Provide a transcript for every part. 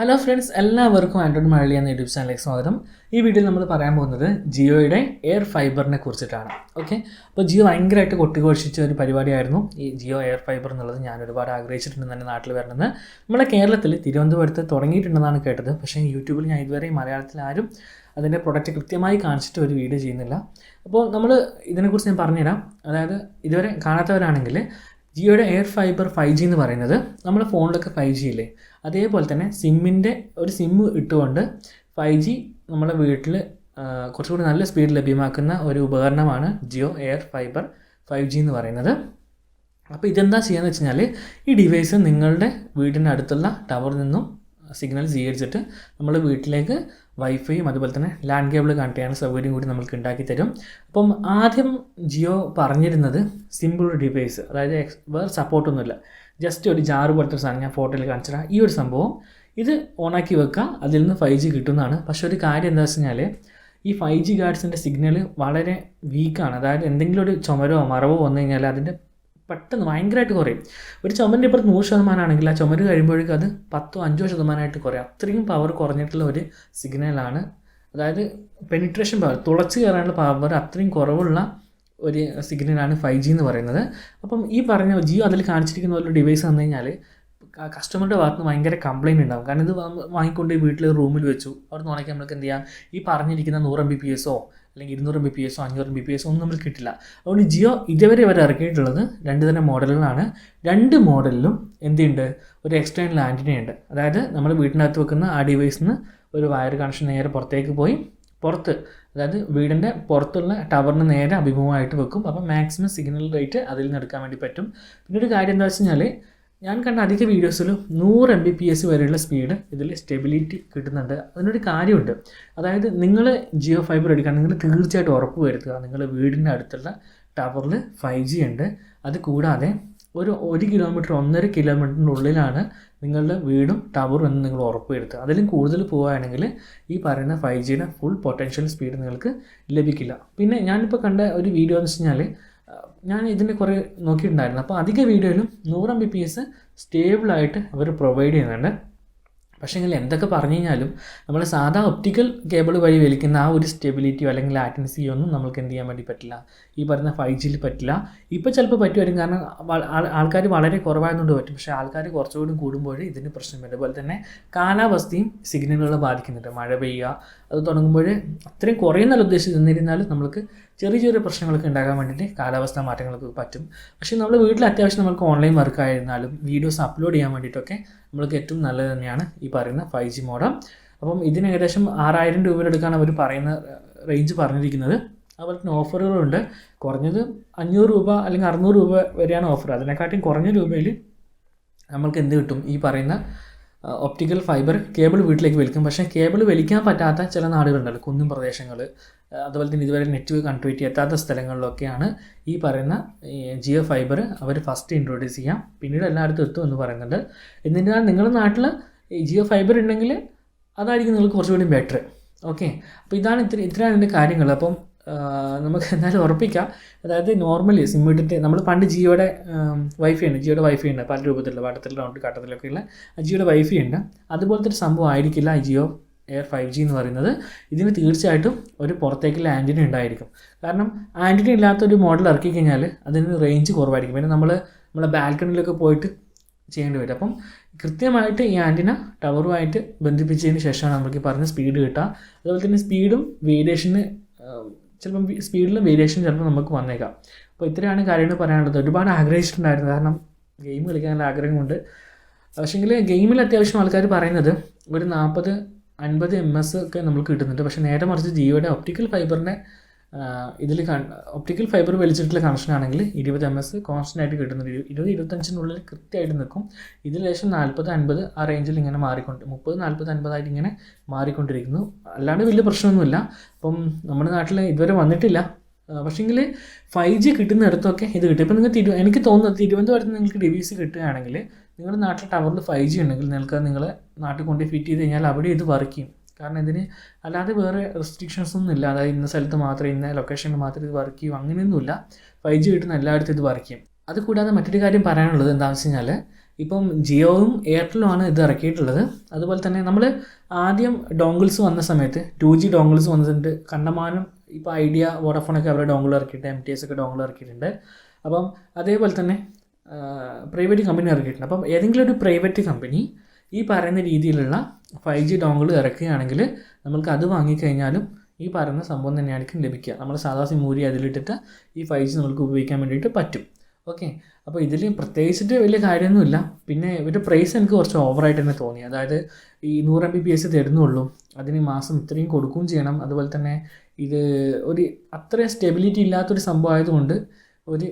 Hello friends, എല്ലാവർക്കും Android Malayali എന്ന YouTube ചാനലിലേക്ക് സ്വാഗതം. ഈ വീഡിയോയിൽ നമ്മൾ പറയാൻ പോകുന്നത് ജിയോയുടെ എയർ ഫൈബറിനെ കുറിച്ചിട്ടാണ്. ഓക്കെ, അപ്പോൾ ജിയോ ഭയങ്കരമായിട്ട് കൊട്ടിഘോഷിച്ച ഒരു പരിപാടിയായിരുന്നു ഈ ജിയോ എയർ ഫൈബർ എന്നുള്ളത്. ഞാൻ ഒരുപാട് ആഗ്രഹിച്ചിട്ടുണ്ട് തന്നെ നാട്ടിൽ വരണമെന്ന്. നമ്മുടെ കേരളത്തിൽ തിരുവനന്തപുരത്ത് തുടങ്ങിയിട്ടുണ്ടെന്നാണ് കേട്ടത്. പക്ഷേ യൂട്യൂബിൽ ഞാൻ ഇതുവരെ മലയാളത്തിൽ ആരും അതിൻ്റെ പ്രൊഡക്റ്റ് കൃത്യമായി കാണിച്ചിട്ട് ഒരു വീഡിയോ ചെയ്യുന്നില്ല. അപ്പോൾ നമ്മൾ ഇതിനെക്കുറിച്ച് ഞാൻ പറഞ്ഞുതരാം. അതായത് ഇതുവരെ കാണാത്തവരാണെങ്കിൽ ജിയോയുടെ എയർ ഫൈബർ 5G എന്ന് പറയുന്നത് നമ്മുടെ ഫോണിലൊക്കെ 5G ഇല്ലേ, അതേപോലെ തന്നെ സിമ്മിൻ്റെ ഒരു സിമ്മ് ഇട്ടുകൊണ്ട് 5G നമ്മുടെ വീട്ടിൽ കുറച്ചുകൂടി നല്ല സ്പീഡ് ലഭ്യമാക്കുന്ന ഒരു ഉപകരണമാണ് ജിയോ എയർ ഫൈബർ 5G എന്ന് പറയുന്നത്. അപ്പോൾ ഇതെന്താ ചെയ്യുകയെന്ന് വെച്ച് കഴിഞ്ഞാൽ, ഈ ഡിവൈസ് നിങ്ങളുടെ വീടിൻ്റെ അടുത്തുള്ള ടവറിൽ നിന്നും സിഗ്നൽ സ്വീകരിച്ചിട്ട് നമ്മൾ വീട്ടിലേക്ക് വൈഫൈയും അതുപോലെ തന്നെ ലാൻഡ് കേബിൾ കണക്ട് ചെയ്യാനുള്ള സൗകര്യം കൂടി നമുക്ക് ഉണ്ടാക്കി തരും. അപ്പം ആദ്യം ജിയോ പറഞ്ഞിരുന്നത് സിമ്പിൾ ഡിവൈസ്, അതായത് വേറെ സപ്പോർട്ടൊന്നുമില്ല, ജസ്റ്റ് ഒരു ജാറ് പോലത്തെ ഒരു സാധനം ഞാൻ ഫോട്ടോയിൽ കാണിച്ചിടാം. ഈ ഒരു സംഭവം ഇത് ഓണാക്കി വെക്കുക, അതിൽ നിന്ന് 5G കിട്ടുന്നതാണ്. പക്ഷേ ഒരു കാര്യം എന്താ വെച്ച് കഴിഞ്ഞാൽ, ഈ 5G ഗാർഡ്സിൻ്റെ സിഗ്നൽ വളരെ വീക്കാണ്. അതായത് എന്തെങ്കിലും ഒരു ചുമരോ മറവോ വന്നു കഴിഞ്ഞാൽ അതിൻ്റെ പെട്ടെന്ന് ഭയങ്കരമായിട്ട് കുറയും. ഒരു ചുമരിൻ്റെ ഇപ്പുറത്ത് 100% ആണെങ്കിൽ ആ ചുമര് കഴിയുമ്പോഴേക്കും അത് 10-5% കുറയും. അത്രയും പവർ കുറഞ്ഞിട്ടുള്ള ഒരു സിഗ്നലാണ്. അതായത് പെനിട്രേഷൻ പവർ, തുളച്ച് കയറാനുള്ള പവർ അത്രയും കുറവുള്ള ഒരു സിഗ്നലാണ് 5G എന്ന് പറയുന്നത്. അപ്പം ഈ പറഞ്ഞ ജിയോ അതിൽ കാണിച്ചിരിക്കുന്ന ഒരു ഡിവൈസ് വന്നു കഴിഞ്ഞാൽ കസ്റ്റമറുടെ ഭാഗത്ത് നിന്ന് ഭയങ്കര കംപ്ലയിൻറ്റ് ഉണ്ടാകും. കാരണം ഇത് വാങ്ങിക്കൊണ്ട് വീട്ടിൽ റൂമിൽ വെച്ചു, അവിടെ നിന്ന് ഉണക്കി നമുക്ക് എന്ത് ചെയ്യാം, ഈ പറഞ്ഞിരിക്കുന്ന 100 Mbps അല്ലെങ്കിൽ 200 Mbps 500 Mbps ഒന്നും നമുക്ക് കിട്ടില്ല. അതുകൊണ്ട് ജിയോ ഇതുവരെ വരെ ഇറക്കിയിട്ടുള്ളത് 2 തരം മോഡലുകളാണ്. 2 മോഡലിലും എന്തുണ്ട്, ഒരു എക്സ്റ്റേണൽ ആൻറ്റിനയുണ്ട്. അതായത് നമ്മൾ വീട്ടിനകത്ത് വെക്കുന്ന ആ ഡിവൈസിൽ നിന്ന് ഒരു വയർ കണക്ഷൻ നേരെ പുറത്തേക്ക് പോയി പുറത്ത്, അതായത് വീടിൻ്റെ പുറത്തുള്ള ടവറിന് നേരെ അഭിമുഖമായിട്ട് വെക്കും. അപ്പോൾ മാക്സിമം സിഗ്നൽ റേറ്റ് അതിൽ നിന്ന് എടുക്കാൻ വേണ്ടി പറ്റും. പിന്നെ ഒരു കാര്യം എന്താ വെച്ച് കഴിഞ്ഞാൽ, ഞാൻ കണ്ട അധിക വീഡിയോസിലും 100 Mbps വരെയുള്ള സ്പീഡ് ഇതിൽ സ്റ്റെബിലിറ്റി കിട്ടുന്നുണ്ട്. അതിനൊരു കാര്യമുണ്ട്. അതായത് നിങ്ങൾ ജിയോ ഫൈബർ എടുക്കാൻ നിങ്ങൾ തീർച്ചയായിട്ടും ഉറപ്പ് വരുത്തുക നിങ്ങളുടെ വീടിൻ്റെ അടുത്തുള്ള ടവറിൽ 5G ഉണ്ട്. അത് കൂടാതെ ഒരു 1 കിലോമീറ്റർ 1.5 കിലോമീറ്ററിൻ്റെ ഉള്ളിലാണ് നിങ്ങളുടെ വീടും ടവറും എന്ന് നിങ്ങൾ ഉറപ്പ് വരുത്തുക. അതിലും കൂടുതൽ പോവുകയാണെങ്കിൽ ഈ പറയുന്ന 5Gയുടെ ഫുൾ പൊട്ടൻഷ്യൽ സ്പീഡ് നിങ്ങൾക്ക് ലഭിക്കില്ല. പിന്നെ ഞാനിപ്പോൾ കണ്ട ഒരു വീഡിയോ എന്ന് വെച്ച് കഴിഞ്ഞാൽ, ഞാൻ ഇതിൻ്റെ കുറേ നോക്കിയിട്ടുണ്ടായിരുന്നു. അപ്പോൾ അധിക വീഡിയോയിലും 100 Mbps സ്റ്റേബിളായിട്ട് അവർ പ്രൊവൈഡ് ചെയ്യുന്നുണ്ട്. പക്ഷേ എങ്കിൽ എന്തൊക്കെ പറഞ്ഞു കഴിഞ്ഞാലും നമ്മൾ സാധാ ഒപ്റ്റിക്കൽ കേബിൾ വഴി വലിക്കുന്ന ആ ഒരു സ്റ്റെബിലിറ്റിയോ അല്ലെങ്കിൽ ലാറ്റൻസിയോ ഒന്നും നമുക്ക് എന്ത് ചെയ്യാൻ വേണ്ടി പറ്റില്ല, ഈ പറയുന്ന 5Gയിൽ പറ്റില്ല. ഇപ്പോൾ ചിലപ്പോൾ പറ്റുമായിരിക്കും, കാരണം ആൾക്കാർ വളരെ കുറവായതുകൊണ്ട് പറ്റും. പക്ഷേ ആൾക്കാർ കുറച്ചുകൂടി കൂടുമ്പോൾ ഇതിന് പ്രശ്നം വരും. അതുപോലെ തന്നെ കാലാവസ്ഥയും സിഗ്നലുകളെ ബാധിക്കുന്നുണ്ട്. മഴ പെയ്യുക അത് തുടങ്ങുമ്പോൾ അത്രയും കുറയുന്നല്ല ഉദ്ദേശിച്ച് നിന്നിരുന്നാലും നമ്മൾക്ക് ചെറിയ ചെറിയ പ്രശ്നങ്ങളൊക്കെ ഉണ്ടാകാൻ വേണ്ടിയിട്ട് കാലാവസ്ഥ മാറ്റങ്ങൾക്ക് പറ്റും. പക്ഷേ നമ്മൾ വീട്ടിൽ അത്യാവശ്യം നമുക്ക് ഓൺലൈൻ വർക്ക് ആയിരുന്നാലും വീഡിയോസ് അപ്ലോഡ് ചെയ്യാൻ വേണ്ടിയിട്ടൊക്കെ നമ്മൾക്ക് ഏറ്റവും നല്ലത് തന്നെയാണ് ഈ പറയുന്ന 5G മോഡം. അപ്പം ഇതിന് ഏകദേശം 6000 രൂപയിലെടുക്കാണ് അവർ പറയുന്ന റേഞ്ച് പറഞ്ഞിരിക്കുന്നത്. അതുപോലെ തന്നെ ഓഫറുകളുണ്ട്. കുറഞ്ഞത് 500 രൂപ അല്ലെങ്കിൽ 600 രൂപ വരെയാണ് ഓഫർ. അതിനെക്കാട്ടിയും കുറഞ്ഞ രൂപയിൽ നമ്മൾക്ക് എന്ത് കിട്ടും, ഈ പറയുന്ന ഒപ്റ്റിക്കൽ ഫൈബർ കേബിൾ വീട്ടിലേക്ക് വലിക്കും. പക്ഷേ കേബിൾ വലിക്കാൻ പറ്റാത്ത ചില നാടുകളുണ്ടല്ലോ, കുന്നും പ്രദേശങ്ങൾ, അതുപോലെ തന്നെ ഇതുവരെ നെറ്റ് കണക്ടിവിറ്റി എത്താത്ത സ്ഥലങ്ങളിലൊക്കെയാണ് ഈ പറയുന്ന ജിയോ ഫൈബർ അവർ ഫസ്റ്റ് ഇൻട്രൊഡ്യൂസ് ചെയ്യാം. പിന്നീട് എല്ലായിടത്തും എത്തും എന്ന് പറയുന്നുണ്ട്. എന്നിരുന്നാൽ നിങ്ങളുടെ നാട്ടിൽ ഈ ജിയോ ഫൈബർ ഉണ്ടെങ്കിൽ അതായിരിക്കും നിങ്ങൾക്ക് കുറച്ചുകൂടി ബെറ്റർ. ഓക്കെ, അപ്പോൾ ഇത്രയാണ് എൻ്റെ കാര്യങ്ങൾ. അപ്പം നമുക്ക് എന്തായാലും ഉറപ്പിക്കാം. അതായത് നോർമലി സിം ഇട്ടിട്ട് നമ്മൾ പണ്ട് ജിയോയുടെ വൈഫൈ ഉണ്ട് പല രൂപത്തിലുള്ള വട്ടത്തിൽ റൗണ്ട് കട്ടത്തിലൊക്കെ ഉള്ള ജിയോയുടെ വൈഫൈ ഉണ്ട്. അതുപോലത്തെ ഒരു സംഭവം ആയിരിക്കില്ല ഈ ജിയോ എയർ 5G എന്ന് പറയുന്നത്. ഇതിന് തീർച്ചയായിട്ടും ഒരു പുറത്തേക്കുള്ള ആൻറ്റിന ഉണ്ടായിരിക്കും. കാരണം ആൻറ്റിന ഇല്ലാത്തൊരു മോഡൽ ഇറക്കി കഴിഞ്ഞാൽ അതിന് റേഞ്ച് കുറവായിരിക്കും. പിന്നെ നമ്മളെ ബാൽക്കണിയിലൊക്കെ പോയിട്ട് ചെയ്യേണ്ടി വരും. അപ്പം കൃത്യമായിട്ട് ഈ ആൻറ്റിന ടവറുമായിട്ട് ബന്ധിപ്പിച്ചതിന് ശേഷമാണ് നമുക്ക് ഈ പറഞ്ഞ സ്പീഡ് കിട്ടുക. അതുപോലെ തന്നെ സ്പീഡും വേരിയേഷന് ചിലപ്പം സ്പീഡിലും വേരിയേഷൻ ചിലപ്പോൾ നമുക്ക് വന്നേക്കാം. അപ്പോൾ ഇത്രയാണ് കാര്യങ്ങൾ പറയാനുള്ളത്. ഒരുപാട് ആഗ്രഹിച്ചിട്ടുണ്ടായിരുന്നു, കാരണം ഗെയിം കളിക്കാനുള്ള ആഗ്രഹമുണ്ട്. പക്ഷേങ്കിൽ ഗെയിമിൽ അത്യാവശ്യം ആൾക്കാർ പറയുന്നത് ഒരു 40-50 MS ഒക്കെ നമുക്ക് കിട്ടുന്നുണ്ട്. പക്ഷേ നേരെ മറിച്ച് ജിയോയുടെ ഒപ്റ്റിക്കൽ ഫൈബറിൻ്റെ ഒപ്റ്റിക്കൽ ഫൈബർ വലിച്ചിട്ടുള്ള കണക്ഷൻ ആണെങ്കിൽ 20 MS കോൺസ്റ്റൻ്റ് ആയിട്ട് കിട്ടുന്നുണ്ട്. 20-25 കൃത്യമായിട്ട് നിൽക്കും. ഇതിൽ ശേഷം 40-50 ആ റേഞ്ചിൽ ഇങ്ങനെ 30-40-50 ആയിട്ട് ഇങ്ങനെ മാറിക്കൊണ്ടിരിക്കുന്നു. അല്ലാണ്ട് വലിയ പ്രശ്നമൊന്നുമില്ല. അപ്പം നമ്മുടെ നാട്ടിൽ ഇതുവരെ വന്നിട്ടില്ല. പക്ഷേങ്കിൽ 5G കിട്ടുന്നിടത്തൊക്കെ ഇത് കിട്ടും. ഇപ്പം നിങ്ങൾക്ക് എനിക്ക് തോന്നുന്നത് തിരുവനന്തപുരത്ത് നിങ്ങൾക്ക് ഡിവൈസ് കിട്ടുകയാണെങ്കിൽ നിങ്ങളുടെ നാട്ടിൽ ടവറിൽ 5G ഉണ്ടെങ്കിൽ നിങ്ങൾക്ക് നിങ്ങളെ നാട്ടിൽ കൊണ്ട് ഫിറ്റ് ചെയ്ത് കഴിഞ്ഞാൽ അവിടെ ഇത് വർക്ക് ചെയ്യും. കാരണം ഇതിന് അല്ലാതെ വേറെ റെസ്ട്രിക്ഷൻസ് ഒന്നും ഇല്ല. അതായത് ഇന്ന സ്ഥലത്ത് മാത്രം ഇന്ന ലൊക്കേഷനിൽ മാത്രം ഇത് വർക്ക് ചെയ്യും അങ്ങനെയൊന്നുമില്ല. 5G കിട്ടുന്ന എല്ലായിടത്തും ഇത് വർക്ക് ചെയ്യും. അതുകൂടാതെ മറ്റൊരു കാര്യം പറയാനുള്ളത് എന്താണെന്ന് വെച്ച് കഴിഞ്ഞാൽ, ഇപ്പം ജിയോയും എയർടെലുമാണ് ഇത് ഇറക്കിയിട്ടുള്ളത്. അതുപോലെ തന്നെ നമ്മൾ ആദ്യം ഡോങ്കിൾസ് വന്ന സമയത്ത് 2G ഡോങ്കിൾസ് വന്നിട്ട് കണ്ടമാനം ഇപ്പോൾ ഐഡിയ വോഡഫോണൊക്കെ അവരുടെ ഡോങ്കിൾ ഇറക്കിയിട്ട് MTS ഒക്കെ ഡോങ്കിൾ ഇറക്കിയിട്ടുണ്ട്. അപ്പം അതേപോലെ തന്നെ പ്രൈവറ്റ് കമ്പനി ഇറക്കിയിട്ടുണ്ട്. അപ്പം ഏതെങ്കിലും ഒരു പ്രൈവറ്റ് കമ്പനി ഈ പറയുന്ന രീതിയിലുള്ള 5G ഡോങ്കിൾ ഇറക്കുകയാണെങ്കിൽ നമ്മൾക്ക് അത് വാങ്ങിക്കഴിഞ്ഞാലും ഈ പറയുന്ന സംഭവം തന്നെയായിരിക്കും ലഭിക്കുക. നമ്മൾ സാധാ സിം ഊരി അതിലിട്ടിട്ട് ഈ 5G നമുക്ക് ഉപയോഗിക്കാൻ വേണ്ടിയിട്ട് പറ്റും. ഓക്കെ, അപ്പോൾ ഇതിൽ പ്രത്യേകിച്ചിട്ട് വലിയ കാര്യമൊന്നുമില്ല. പിന്നെ ഇവരുടെ പ്രൈസ് എനിക്ക് കുറച്ച് ഓവറായിട്ട് തന്നെ തോന്നി. അതായത് ഈ 100 Mbps തരുന്നുള്ളൂ, അതിന് മാസം ഇത്രയും കൊടുക്കുകയും ചെയ്യണം. അതുപോലെ തന്നെ ഇത് ഒരു അത്ര സ്റ്റെബിലിറ്റി ഇല്ലാത്തൊരു സംഭവം ആയതുകൊണ്ട് ഒരു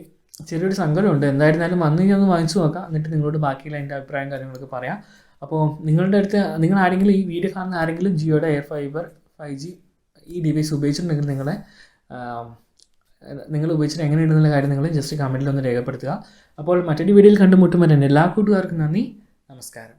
ചെറിയൊരു സങ്കടമുണ്ട്. എന്തായിരുന്നാലും വന്ന് ഞാൻ ഒന്ന് വാങ്ങിച്ചു നോക്കാം, എന്നിട്ട് നിങ്ങളോട് ബാക്കിയുള്ള എൻ്റെ അഭിപ്രായം കാര്യങ്ങളൊക്കെ പറയാം. അപ്പോൾ നിങ്ങളുടെ അടുത്ത് നിങ്ങൾ ആരെങ്കിലും ഈ വീഡിയോ കാണുന്ന ആരെങ്കിലും ജിയോയുടെ എയർ ഫൈബർ 5G ഈ ഡിവൈസ് ഉപയോഗിച്ചിട്ടുണ്ടെങ്കിൽ നിങ്ങൾ ഉപയോഗിച്ചിട്ട് എങ്ങനെയുണ്ടെന്നുള്ള കാര്യം നിങ്ങൾ ജസ്റ്റ് കമൻറ്റിൽ ഒന്ന് രേഖപ്പെടുത്തുക. അപ്പോൾ മറ്റൊരു വീഡിയോയിൽ കണ്ടുമുട്ടുമ്പോൾ തന്നെ എല്ലാ കൂട്ടുകാർക്കും നന്ദി, നമസ്കാരം.